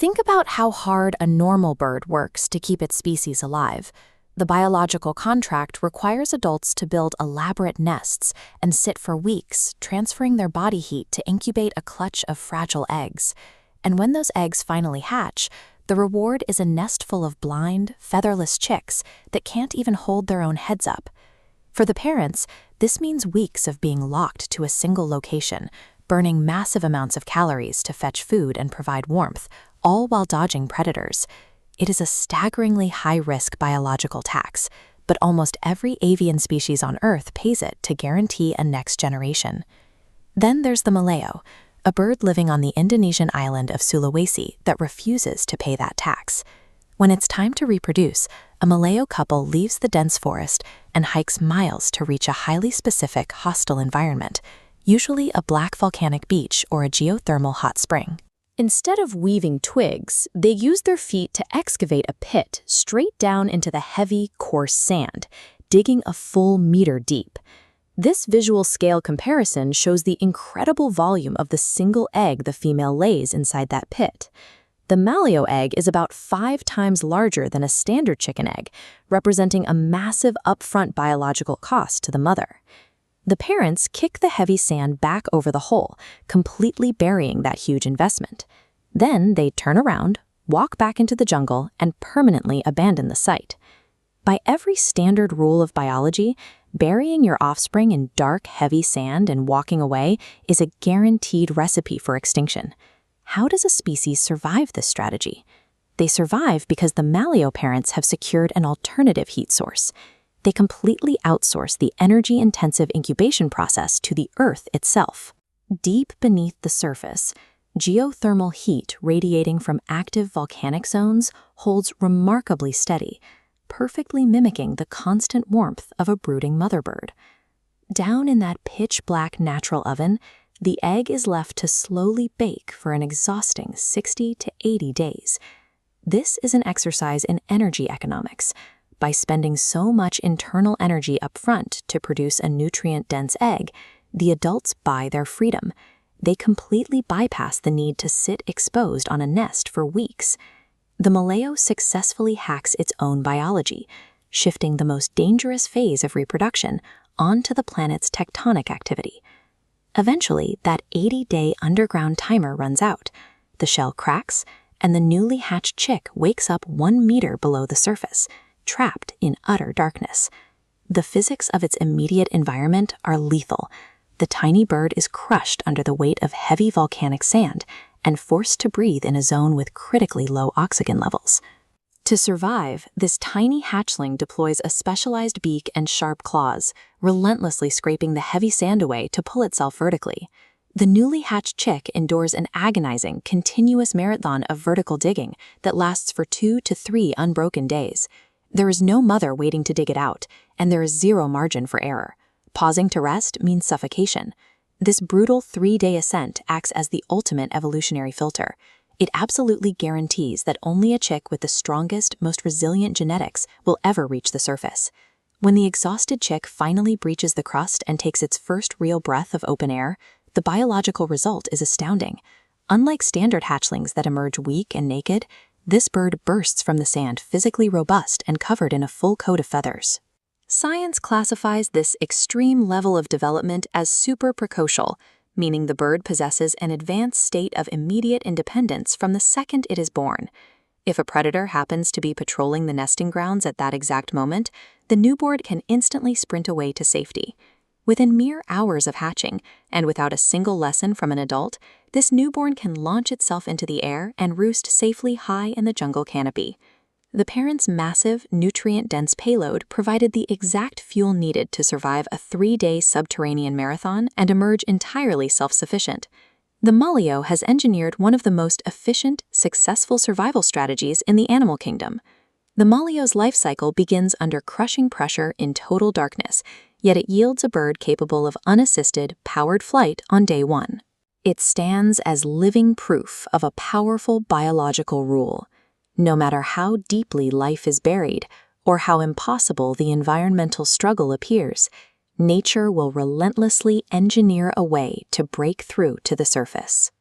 Think about how hard a normal bird works to keep its species alive. The biological contract requires adults to build elaborate nests and sit for weeks, transferring their body heat to incubate a clutch of fragile eggs. And when those eggs finally hatch, the reward is a nest full of blind, featherless chicks that can't even hold their own heads up. For the parents, this means weeks of being locked to a single location, burning massive amounts of calories to fetch food and provide warmth, all while dodging predators. It is a staggeringly high-risk biological tax, but almost every avian species on Earth pays it to guarantee a next generation. Then there's the Maleo, a bird living on the Indonesian island of Sulawesi that refuses to pay that tax. When it's time to reproduce, a Maleo couple leaves the dense forest and hikes miles to reach a highly specific, hostile environment, usually a black volcanic beach or a geothermal hot spring. Instead of weaving twigs, they use their feet to excavate a pit straight down into the heavy, coarse sand, digging a full meter deep. This visual scale comparison shows the incredible volume of the single egg the female lays inside that pit. The Maleo egg is about 5 times larger than a standard chicken egg, representing a massive upfront biological cost to the mother. The parents kick the heavy sand back over the hole, completely burying that huge investment. Then they turn around, walk back into the jungle, and permanently abandon the site. By every standard rule of biology, burying your offspring in dark, heavy sand and walking away is a guaranteed recipe for extinction. How does a species survive this strategy? They survive because the Maleo parents have secured an alternative heat source. They completely outsource the energy-intensive incubation process to the Earth itself. Deep beneath the surface, geothermal heat radiating from active volcanic zones holds remarkably steady, perfectly mimicking the constant warmth of a brooding mother bird. Down in that pitch-black natural oven, the egg is left to slowly bake for an exhausting 60 to 80 days. This is an exercise in energy economics. By spending so much internal energy up front to produce a nutrient-dense egg, the adults buy their freedom. They completely bypass the need to sit exposed on a nest for weeks. The Maleo successfully hacks its own biology, shifting the most dangerous phase of reproduction onto the planet's tectonic activity. Eventually, that 80-day underground timer runs out. The shell cracks, and the newly hatched chick wakes up 1 meter below the surface, trapped in utter darkness. The physics of its immediate environment are lethal. The tiny bird is crushed under the weight of heavy volcanic sand and forced to breathe in a zone with critically low oxygen levels. To survive, this tiny hatchling deploys a specialized beak and sharp claws, relentlessly scraping the heavy sand away to pull itself vertically. The newly hatched chick endures an agonizing, continuous marathon of vertical digging that lasts for 2 to 3 unbroken days. There is no mother waiting to dig it out, and there is zero margin for error. Pausing to rest means suffocation. This brutal 3-day ascent acts as the ultimate evolutionary filter. It absolutely guarantees that only a chick with the strongest, most resilient genetics will ever reach the surface. When the exhausted chick finally breaches the crust and takes its first real breath of open air, the biological result is astounding. Unlike standard hatchlings that emerge weak and naked, this bird bursts from the sand physically robust and covered in a full coat of feathers. Science classifies this extreme level of development as super-precocial, meaning the bird possesses an advanced state of immediate independence from the second it is born. If a predator happens to be patrolling the nesting grounds at that exact moment, the newborn can instantly sprint away to safety. Within mere hours of hatching, and without a single lesson from an adult, this newborn can launch itself into the air and roost safely high in the jungle canopy. The parents' massive, nutrient-dense payload provided the exact fuel needed to survive a 3-day subterranean marathon and emerge entirely self-sufficient. The Maleo has engineered one of the most efficient, successful survival strategies in the animal kingdom. The Maleo's life cycle begins under crushing pressure in total darkness, yet it yields a bird capable of unassisted, powered flight on day 1. It stands as living proof of a powerful biological rule. No matter how deeply life is buried, or how impossible the environmental struggle appears, nature will relentlessly engineer a way to break through to the surface.